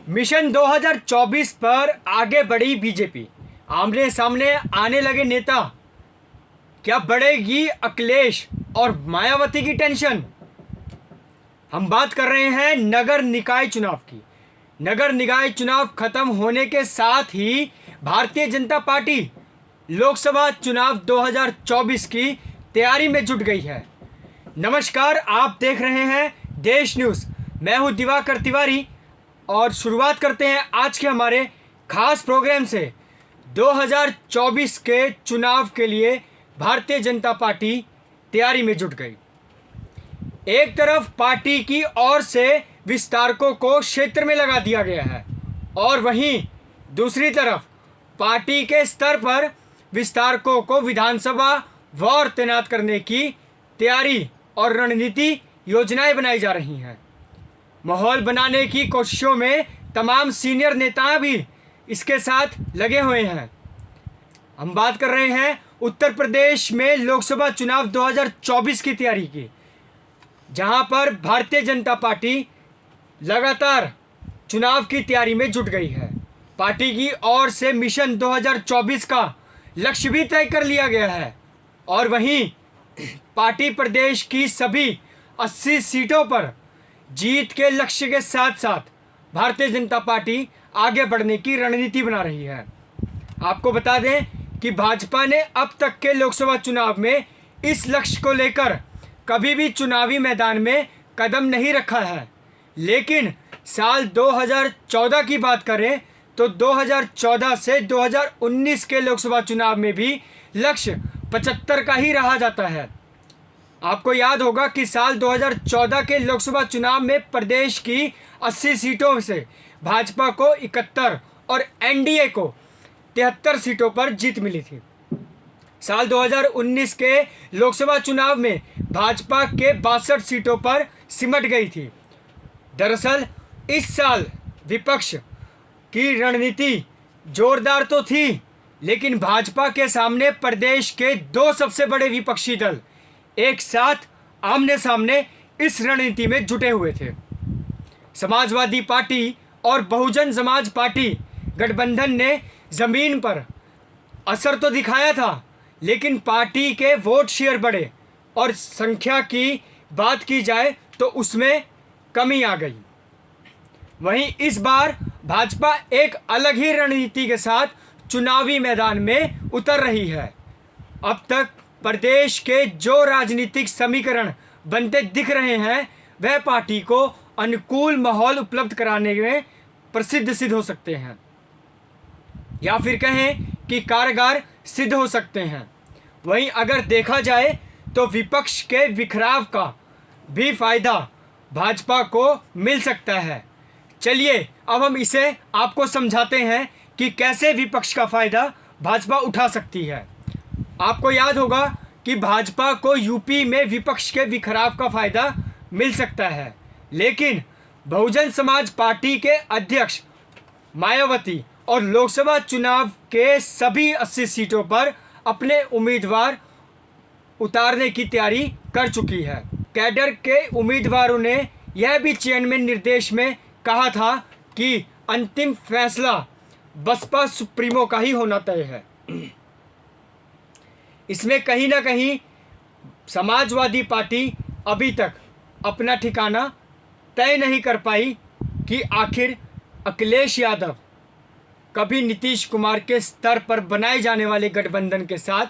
Mission 2024 पर आगे बढ़ी बीजेपी। आमने सामने आने लगे नेता। क्या बढ़ेगी अखिलेश और मायावती की टेंशन? हम बात कर रहे हैं नगर निकाय चुनाव की। नगर निकाय चुनाव खत्म होने के साथ ही भारतीय जनता पार्टी लोकसभा चुनाव 2024 की तैयारी में जुट गई है। नमस्कार, आप देख रहे हैं देश न्यूज़। मैं हूं दिवाकर तिवारी और शुरुआत करते हैं आज के हमारे खास प्रोग्राम से। 2024 के चुनाव के लिए भारतीय जनता पार्टी तैयारी में जुट गई। एक तरफ पार्टी की ओर से विस्तारकों को क्षेत्र में लगा दिया गया है और वहीं दूसरी तरफ पार्टी के स्तर पर विस्तारकों को विधानसभा वार तैनात करने की तैयारी और रणनीति योजनाएं बनाई जा रही हैं। माहौल बनाने की कोशिशों में तमाम सीनियर नेता भी इसके साथ लगे हुए हैं। हम बात कर रहे हैं उत्तर प्रदेश में लोकसभा चुनाव 2024 की तैयारी की, जहां पर भारतीय जनता पार्टी लगातार चुनाव की तैयारी में जुट गई है। पार्टी की ओर से मिशन 2024 का लक्ष्य भी तय कर लिया गया है और वहीं पार्टी प्रदेश की सभी 80 सीटों पर जीत के लक्ष्य के साथ साथ भारतीय जनता पार्टी आगे बढ़ने की रणनीति बना रही है। आपको बता दें कि भाजपा ने अब तक के लोकसभा चुनाव में इस लक्ष्य को लेकर कभी भी चुनावी मैदान में कदम नहीं रखा है, लेकिन साल 2014 की बात करें तो 2014 से 2019 के लोकसभा चुनाव में भी लक्ष्य 75 का ही रहा जाता है। आपको याद होगा कि साल 2014 के लोकसभा चुनाव में प्रदेश की 80 सीटों से भाजपा को 71 और एनडीए को 73 सीटों पर जीत मिली थी। साल 2019 के लोकसभा चुनाव में भाजपा के 62 सीटों पर सिमट गई थी। दरअसल इस साल विपक्ष की रणनीति जोरदार तो थी, लेकिन भाजपा के सामने प्रदेश के दो सबसे बड़े विपक्षी दल एक साथ आमने सामने इस रणनीति में जुटे हुए थे। समाजवादी पार्टी और बहुजन समाज पार्टी गठबंधन ने जमीन पर असर तो दिखाया था, लेकिन पार्टी के वोट शेयर बढ़े और संख्या की बात की जाए तो उसमें कमी आ गई। वहीं इस बार भाजपा एक अलग ही रणनीति के साथ चुनावी मैदान में उतर रही है। अब तक प्रदेश के जो राजनीतिक समीकरण बनते दिख रहे हैं वह पार्टी को अनुकूल माहौल उपलब्ध कराने में प्रसिद्ध सिद्ध हो सकते हैं, या फिर कहें कि कारगर सिद्ध हो सकते हैं। वहीं अगर देखा जाए तो विपक्ष के बिखराव का भी फायदा भाजपा को मिल सकता है। चलिए अब हम इसे आपको समझाते हैं कि कैसे विपक्ष का फायदा भाजपा उठा सकती है। आपको याद होगा कि भाजपा को यूपी में विपक्ष के बिखराव का फायदा मिल सकता है, लेकिन बहुजन समाज पार्टी के अध्यक्ष मायावती और लोकसभा चुनाव के सभी 80 सीटों पर अपने उम्मीदवार उतारने की तैयारी कर चुकी है। कैडर के उम्मीदवारों ने यह भी चयन में निर्देश में कहा था कि अंतिम फैसला बसपा सुप्रीमो का ही होना तय है। इसमें कहीं ना कहीं समाजवादी पार्टी अभी तक अपना ठिकाना तय नहीं कर पाई कि आखिर अखिलेश यादव कभी नीतीश कुमार के स्तर पर बनाए जाने वाले गठबंधन के साथ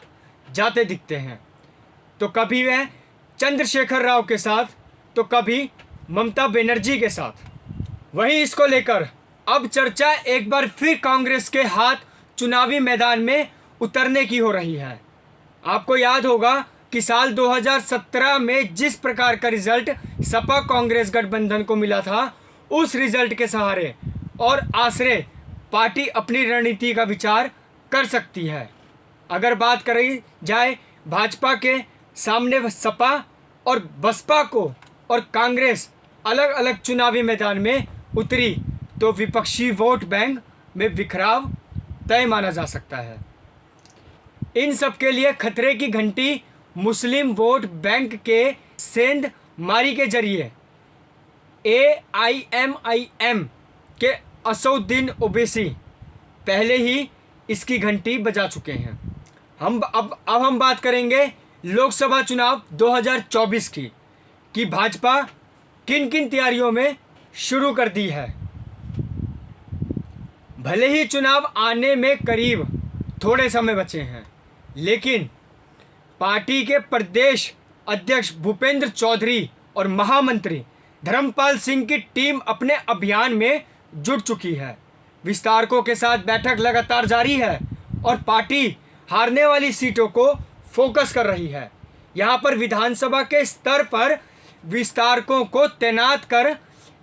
जाते दिखते हैं, तो कभी वह चंद्रशेखर राव के साथ, तो कभी ममता बनर्जी के साथ। वहीं इसको लेकर अब चर्चा एक बार फिर कांग्रेस के हाथ चुनावी मैदान में उतरने की हो रही है। आपको याद होगा कि साल 2017 में जिस प्रकार का रिजल्ट सपा कांग्रेस गठबंधन को मिला था, उस रिजल्ट के सहारे और आश्रय पार्टी अपनी रणनीति का विचार कर सकती है। अगर बात करी जाए भाजपा के सामने सपा और बसपा को और कांग्रेस अलग अलग चुनावी मैदान में उतरी तो विपक्षी वोट बैंक में बिखराव तय माना जा सकता है। इन सब के लिए खतरे की घंटी मुस्लिम वोट बैंक के सेंध मारी के जरिए AIMIM के असदुद्दीन ओवैसी पहले ही इसकी घंटी बजा चुके हैं। अब हम बात करेंगे लोकसभा चुनाव 2024 की कि भाजपा किन किन तैयारियों में शुरू कर दी है। भले ही चुनाव आने में करीब थोड़े समय बचे हैं, लेकिन पार्टी के प्रदेश अध्यक्ष भूपेंद्र चौधरी और महामंत्री धर्मपाल सिंह की टीम अपने अभियान में जुट चुकी है। विस्तारकों के साथ बैठक लगातार जारी है और पार्टी हारने वाली सीटों को फोकस कर रही है। यहाँ पर विधानसभा के स्तर पर विस्तारकों को तैनात कर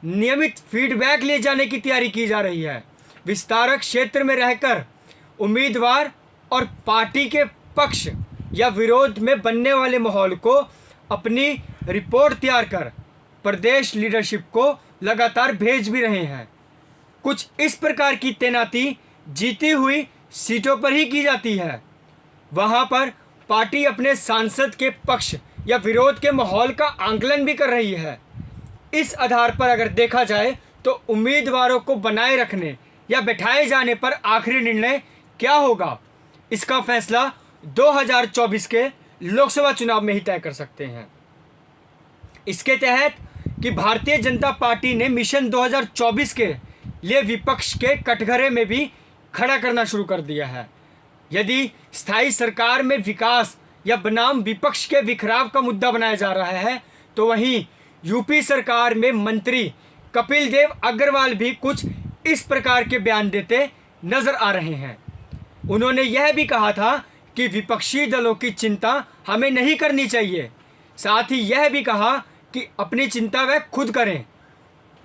नियमित फीडबैक ले जाने की तैयारी की जा रही है। विस्तारक क्षेत्र में रहकर उम्मीदवार और पार्टी के पक्ष या विरोध में बनने वाले माहौल को अपनी रिपोर्ट तैयार कर प्रदेश लीडरशिप को लगातार भेज भी रहे हैं। कुछ इस प्रकार की तैनाती जीती हुई सीटों पर ही की जाती है। वहां पर पार्टी अपने सांसद के पक्ष या विरोध के माहौल का आंकलन भी कर रही है। इस आधार पर अगर देखा जाए तो उम्मीदवारों को बनाए रखने या बैठाए जाने पर आखिरी निर्णय क्या होगा, इसका फैसला 2024 के लोकसभा चुनाव में ही तय कर सकते हैं। इसके तहत कि भारतीय जनता पार्टी ने मिशन 2024 के लिए विपक्ष के कटघरे में भी खड़ा करना शुरू कर दिया है। यदि स्थायी सरकार में विकास या बनाम विपक्ष के बिखराव का मुद्दा बनाया जा रहा है, तो वहीं यूपी सरकार में मंत्री कपिल देव अग्रवाल भी कुछ इस प्रकार के बयान देते नजर आ रहे हैं। उन्होंने यह भी कहा था कि विपक्षी दलों की चिंता हमें नहीं करनी चाहिए। साथ ही यह भी कहा कि अपनी चिंता वह खुद करें,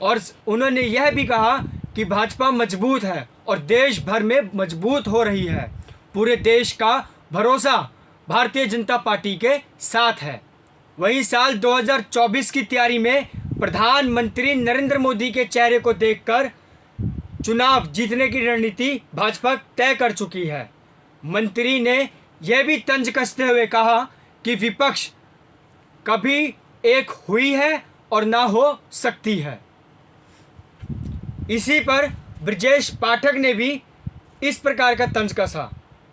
और उन्होंने यह भी कहा कि भाजपा मजबूत है और देश भर में मजबूत हो रही है। पूरे देश का भरोसा भारतीय जनता पार्टी के साथ है। वहीं साल 2024 की तैयारी में प्रधानमंत्री नरेंद्र मोदी के चेहरे को देखकर चुनाव जीतने की रणनीति भाजपा तय कर चुकी है। मंत्री ने यह भी तंज कसते हुए कहा कि विपक्ष कभी एक हुई है और ना हो सकती है। इसी पर ब्रजेश पाठक ने भी इस प्रकार का तंज कसा।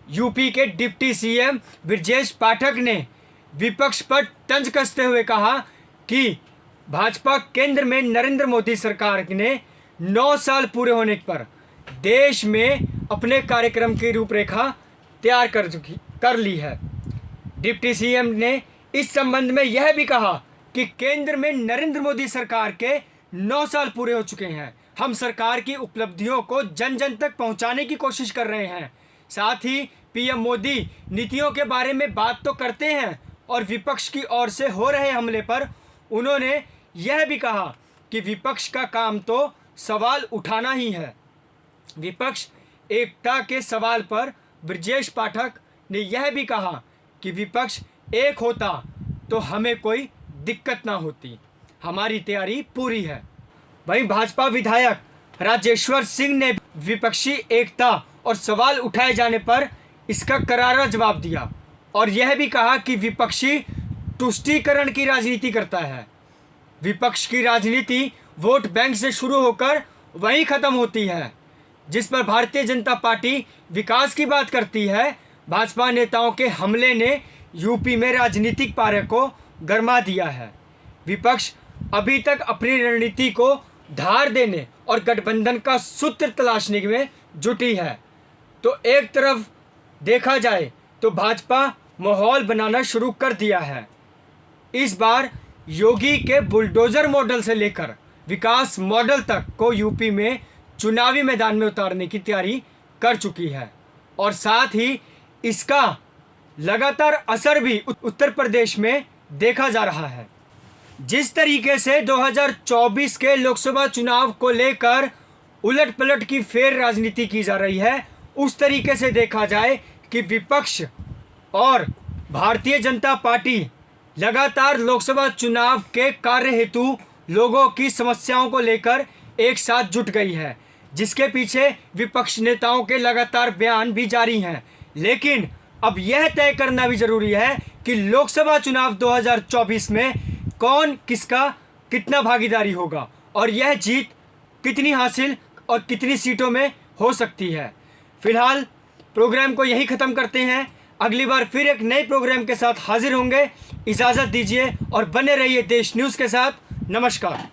यूपी के डिप्टी सीएम ब्रजेश पाठक ने विपक्ष पर तंज कसते हुए कहा कि भाजपा केंद्र में नरेंद्र मोदी सरकार ने 9 साल पूरे होने पर देश में अपने कार्यक्रम की रूपरेखा तैयार कर ली है। डिप्टी सीएम ने इस संबंध में यह भी कहा कि केंद्र में नरेंद्र मोदी सरकार के 9 साल पूरे हो चुके हैं। हम सरकार की उपलब्धियों को जन जन तक पहुंचाने की कोशिश कर रहे हैं। साथ ही पीएम मोदी नीतियों के बारे में बात तो करते हैं, और विपक्ष की ओर से हो रहे हमले पर उन्होंने यह भी कहा कि विपक्ष का काम तो सवाल उठाना ही है। विपक्ष एकता के सवाल पर ब्रजेश पाठक ने यह भी कहा कि विपक्ष एक होता तो हमें कोई दिक्कत ना होती, हमारी तैयारी पूरी है। वहीं भाजपा विधायक राजेश्वर सिंह ने विपक्षी एकता और सवाल उठाए जाने पर इसका करारा जवाब दिया और यह भी कहा कि विपक्षी तुष्टीकरण की राजनीति करता है। विपक्ष की राजनीति वोट बैंक से शुरू होकर वहीं खत्म होती है। जिस पर भारतीय जनता पार्टी विकास की बात करती है, भाजपा नेताओं के हमले ने यूपी में राजनीतिक पारे को गरमा दिया है। विपक्ष अभी तक अपनी रणनीति को धार देने और गठबंधन का सूत्र तलाशने में जुटी है। तो एक तरफ देखा जाए तो भाजपा माहौल बनाना शुरू कर दिया है। इस बार योगी के बुलडोजर मॉडल से लेकर विकास मॉडल तक को यूपी में चुनावी मैदान में उतारने की तैयारी कर चुकी है, और साथ ही इसका लगातार असर भी उत्तर प्रदेश में देखा जा रहा है। जिस तरीके से 2024 के लोकसभा चुनाव को लेकर उलट पलट की फेर राजनीति की जा रही है, उस तरीके से देखा जाए कि विपक्ष और भारतीय जनता पार्टी लगातार लोकसभा चुनाव के कार्य हेतु लोगों की समस्याओं को लेकर एक साथ जुट गई है, जिसके पीछे विपक्ष नेताओं के लगातार बयान भी जारी हैं। लेकिन अब यह तय करना भी जरूरी है कि लोकसभा चुनाव 2024 में कौन किसका कितना भागीदारी होगा और यह जीत कितनी हासिल और कितनी सीटों में हो सकती है। फिलहाल प्रोग्राम को यहीं ख़त्म करते हैं। अगली बार फिर एक नए प्रोग्राम के साथ हाजिर होंगे। इजाज़त दीजिए और बने रहिए देश न्यूज़ के साथ। नमस्कार।